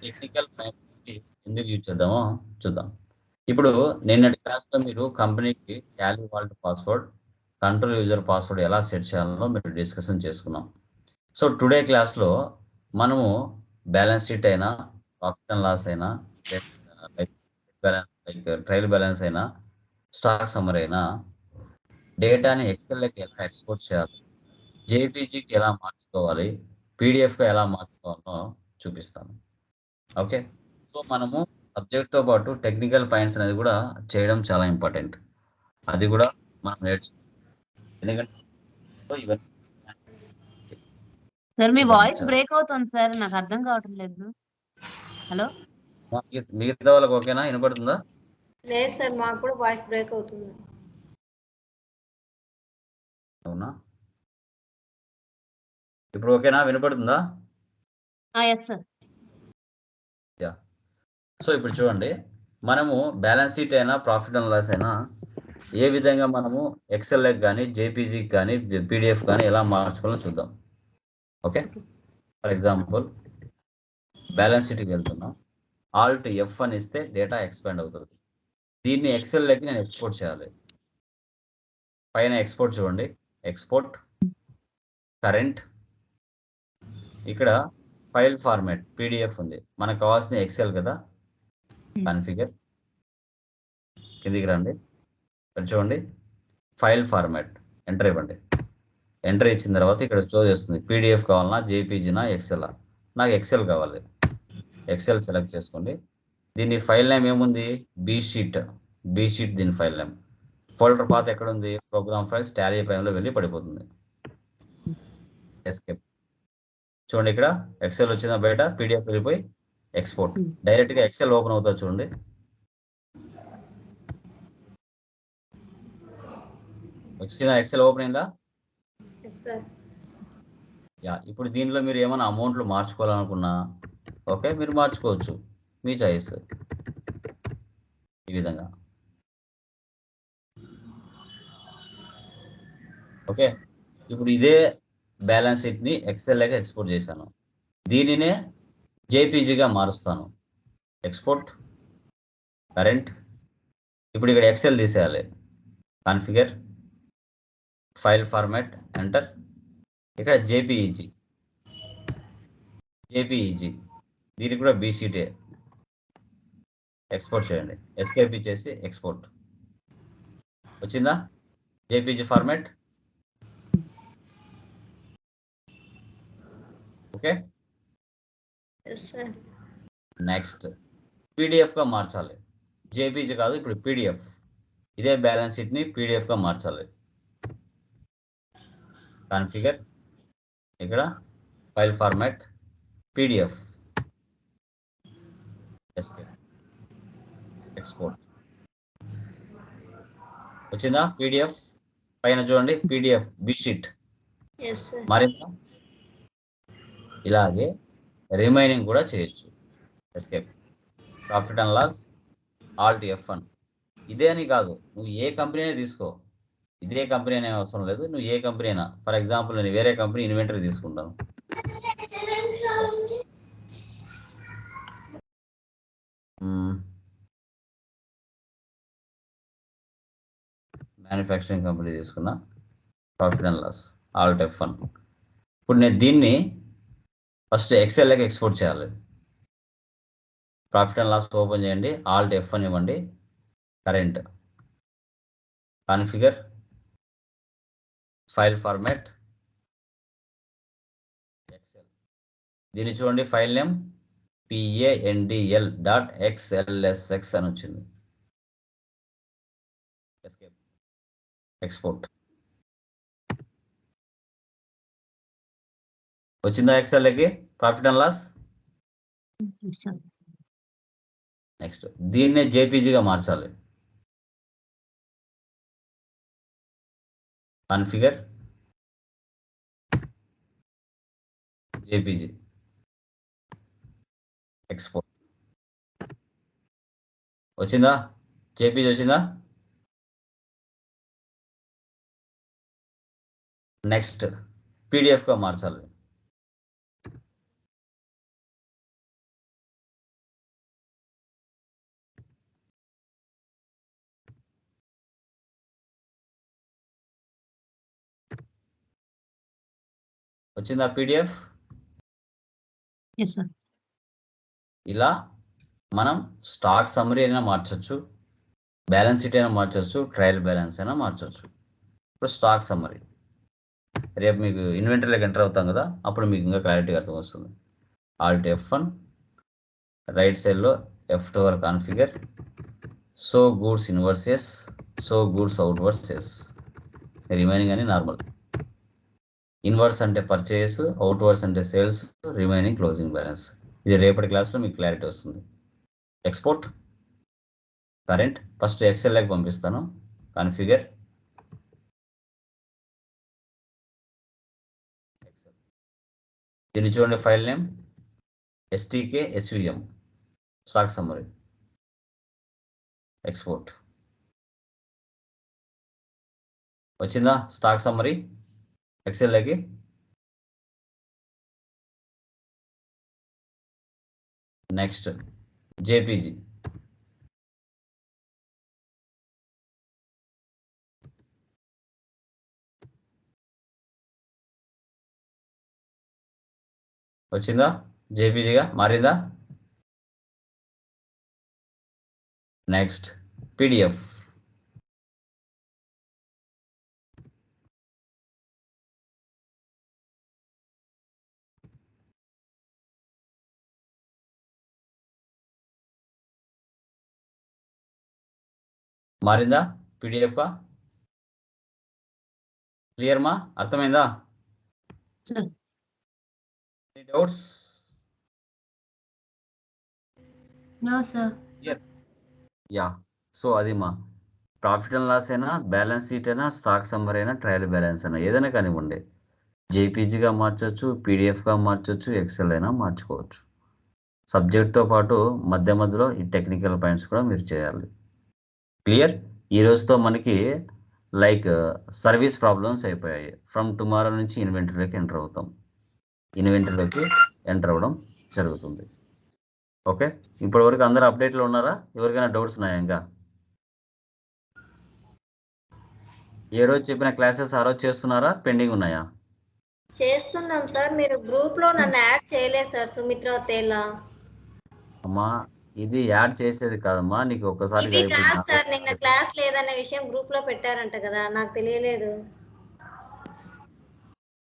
Technical points ఎందుకు use చేద్దామో చూద్దాం. ఇప్పుడు నిన్నటి క్లాస్లో మీరు కంపెనీకి Tally vault password, control user password ఎలా సెట్ చేయాలో మీరు డిస్కషన్ చేసుకున్నాం. సో టుడే క్లాస్లో మనము బ్యాలెన్స్ షీట్ అయినా, ప్రాఫిట్ అండ్ లాస్ అయినా, like balance like trial balance అయినా, స్టాక్ సమ్మర్ అయినా డేటాని ఎక్సెల్లోకి ఎలా ఎక్స్పోర్ట్ చేయాలి, జేపీజీకి ఎలా మార్చుకోవాలి, పీడిఎఫ్గా ఎలా మార్చుకోవాలో చూపిస్తాను. ఓకే, సో మనము సబ్జెక్ట్తో పాటు టెక్నికల్ పాయింట్స్ అనేది కూడా చేయడం చాలా ఇంపార్టెంట్. అది కూడా మనం నేర్చుకోవాలి. ఎందుకంటే ఇవన్నీ సార్ మీ వాయిస్ బ్రేక్ అవుతుంది సార్, నాకు అర్థం కావటం లేదు. హలో, మిగతా వాళ్ళకి ఓకేనా? వినపడుతుందా? లేదు సార్, మాకు కూడా వాయిస్ బ్రేక్ అవుతుంది. అవునా, ఇప్పుడు ఓకేనా? వినపడుతుందా? Yes sir. యా, సో ఇప్పుడు చూడండి, మనము బ్యాలెన్స్ షీట్ అయినా, ప్రాఫిట్ అండ్ లాస్ అయినా ఏ విధంగా మనము ఎక్సెల్కి కానీ, జేపీజీకి కానీ, పీడిఎఫ్ కానీ ఎలా మార్చుకోవాలో చూద్దాం. ఓకే, ఫర్ ఎగ్జాంపుల్ బ్యాలెన్స్ షీట్కి వెళ్తున్నాం. ఆల్ట్ ఎఫ్ అని ఇస్తే డేటా ఎక్స్పాండ్ అవుతుంది. దీన్ని ఎక్సెల్లోకి నేను ఎక్స్పోర్ట్ చేయాలి. పైన ఎక్స్పోర్ట్ చూడండి, ఎక్స్పోర్ట్ కరెంట్, ఇక్కడ ఫైల్ ఫార్మాట్ పీడిఎఫ్ ఉంది. మనకు కావాల్సిన ఎక్సెల్ కదా. కాన్ఫిగర్ కిందికి రండి, ఇక్కడ చూడండి ఫైల్ ఫార్మాట్, ఎంటర్ ఇవ్వండి. ఎంటర్ ఇచ్చిన తర్వాత ఇక్కడ చూస్ చేస్తుంది పీడిఎఫ్ కావాలన్నా, జేపీజీనా, ఎక్సెల్. నాకు ఎక్సెల్ కావాలి. ఎక్సెల్ సెలెక్ట్ చేసుకోండి. దీని ఫైల్ నేమ్ ఏముంది? బీ షీట్ దీని ఫైల్ నేమ్. ఫోల్డర్ పాత్ ఎక్కడ ఉంది? ప్రోగ్రామ్ ఫైల్స్ టాలీ ప్రైమ్లో వెళ్ళి పడిపోతుంది. ఎస్కేప్. చూడండి ఇక్కడ ఎక్సెల్ వచ్చిందా, బయట పీడిఎఫ్ వెళ్ళిపోయి ఎక్స్పోర్ట్. డైరెక్ట్గా ఎక్సెల్ ఓపెన్ అవుతుంది చూడండి. వచ్చిందా? ఎక్సెల్ ఓపెన్ అయిందా? యా, ఇప్పుడు దీనిలో మీరు ఏమైనా అమౌంట్లు మార్చుకోవాలనుకున్నా ఓకే, మీరు మార్చుకోవచ్చు, మీ చాయిస్. ఈ విధంగా ఓకే. ఇప్పుడు ఇదే బ్యాలెన్స్ షీట్ని ఎక్సెల్లోకి ఎక్స్పోర్ట్ చేశాను. దీనినే జేపీజీగా మారుస్తాను. Export current. ఇప్పుడు ఇక్కడ ఎక్సెల్ తీసేయాలి. Configure file format, enter. ఇక్కడ జేపీఈజీ దీనికి కూడా బీ షీటే. ఎక్స్పోర్ట్ చేయండి, ఎస్కేప్ ఇచ్చేసి ఎక్స్పోర్ట్. వచ్చిందా జేపీజీ ఫార్మాట్? ఓకే, నెక్స్ట్ పీడిఎఫ్గా మార్చాలి. జేపీజీ కాదు, ఇప్పుడు పీడిఎఫ్. ఇదే బ్యాలెన్స్ షీట్ని పీడిఎఫ్గా మార్చాలి. కాన్ఫిగర్, ఇక్కడ file format PDF, escape export. వచ్చిందా పీడిఎఫ్? పైన చూడండి పీడిఎఫ్ బీ షీట్ మరింత. ఇలాగే రిమైనింగ్ కూడా చేయొచ్చు. Escape, profit and loss, alt F1. ఇదే అని కాదు, నువ్వు ఏ కంపెనీ అయినా తీసుకో. ఇదే కంపెనీ అనే అవసరం లేదు, నువ్వు ఏ కంపెనీ అయినా. ఫర్ ఎగ్జాంపుల్ నేను వేరే కంపెనీ ఇన్వెంటరీ తీసుకుంటాను. మ్యానుఫ్యాక్చరింగ్ కంపెనీ తీసుకున్నా, profit and loss, alt F1. ఇప్పుడు నేను దీన్ని ఫస్ట్ ఎక్సెల్లోకి ఎక్స్పోర్ట్ చేయాలి. ప్రాఫిట్ అండ్ లాస్ ఓపెన్ చేయండి, ఆల్ట్ F1 ఇవ్వండి. Current, configure file format excel. దీన్ని చూడండి, ఫైల్ నేమ్ PANDL.XLSX అని వచ్చింది. Escape export. వచ్చిందా ఎక్సెల్కి ప్రాఫిట్ అండ్ లాస్? నెక్స్ట్ దీన్నే జేపీజీగా మార్చాలి. Configure JPG export. వచ్చిందా జేపీజీ? వచ్చిందా? నెక్స్ట్ పీడిఎఫ్గా మార్చాలి. వచ్చిందా పీడిఎఫ్? Yes sir. ఇలా మనం స్టాక్ సమ్మరీ అయినా మార్చొచ్చు, బ్యాలెన్స్ షీట్ అయినా మార్చొచ్చు, ట్రయల్ బ్యాలెన్స్ అయినా మార్చొచ్చు. ఇప్పుడు స్టాక్ సమ్మరీ రేపు మీకు ఇన్వెంటరీలోకి ఎంటర్ అవుతాం కదా, అప్పుడు మీకు ఇంకా క్లారిటీగా అర్థం వస్తుంది. ఆల్ట్ F1, రైట్ సైడ్లో F2 వరకు configure, so goods inwards yes, so goods outwards yes, remaining అని నార్మల్. ఇన్వర్స్ అంటే పర్చేస్, అవుట్వర్స్ అంటే సేల్స్, రిమైనింగ్ క్లోజింగ్ బ్యాలెన్స్. ఇది రేపటి క్లాస్లో మీకు క్లారిటీ వస్తుంది. ఎక్స్పోర్ట్ కరెంట్ ఫస్ట్ ఎక్సెల్లోకి పంపిస్తాను. కాన్ఫిగర్ దీన్ని చూడండి, file name STK SVM stock summary. Export వచ్చిందా స్టాక్ సమ్మరీ ఎక్సెల్లోకి? Next JPG. వచ్చిందా JPGగా మారిందా? Next PDF. మారిందా పీడిఎఫ్గా? క్లియర్ మా? అర్థమైందా? Sir. Doubts? No sir. Yeah, so అది మా ప్రాఫిట్ అండ్ లాస్ అయినా, బ్యాలెన్స్ షీట్ అయినా, స్టాక్ సమ్మరీ అయినా, ట్రయల్ బ్యాలెన్స్ అయినా ఏదైనా కానివ్వండి, JPGగా మార్చొచ్చు, PDFగా మార్చొచ్చు, ఎక్సెల్ అయినా మార్చుకోవచ్చు. సబ్జెక్ట్తో పాటు మధ్య మధ్యలో ఈ టెక్నికల్ పాయింట్స్ కూడా మీరు చేయాలి. క్లియర్? ఈ రోజుతో మనకి లైక్ సర్వీస్ ప్రాబ్లమ్స్ అయిపోయాయి. ఫ్రమ్ టుమారో నుంచి ఇన్వెంటరీలోకి ఎంటర్ అవుతాం. ఇన్వెంటరీలోకి ఎంటర్ అవ్వడం జరుగుతుంది. ఓకే, ఇప్పటి వరకు అందరూ అప్డేట్లో ఉన్నారా? ఎవరికైనా డౌట్స్ ఉన్నాయా? ఇంకా ఏ రోజు చెప్పిన క్లాసెస్ ఆ రోజు చేస్తున్నారా, పెండింగ్ ఉన్నాయా? చేస్తున్నాం సార్. మీరు గ్రూప్ లో నన్ను యాడ్ చేయలేదు సార్, సుమిత్ర తేలా. అమ్మా ఇది యాడ్ చేసేది కాదమ్మా, నీకు ఒక్కసారి ఇది కాదు సార్, నిన్న క్లాస్ లేదనే విషయం గ్రూప్ లో పెట్టారంట కదా, నాకు తెలియలేదు.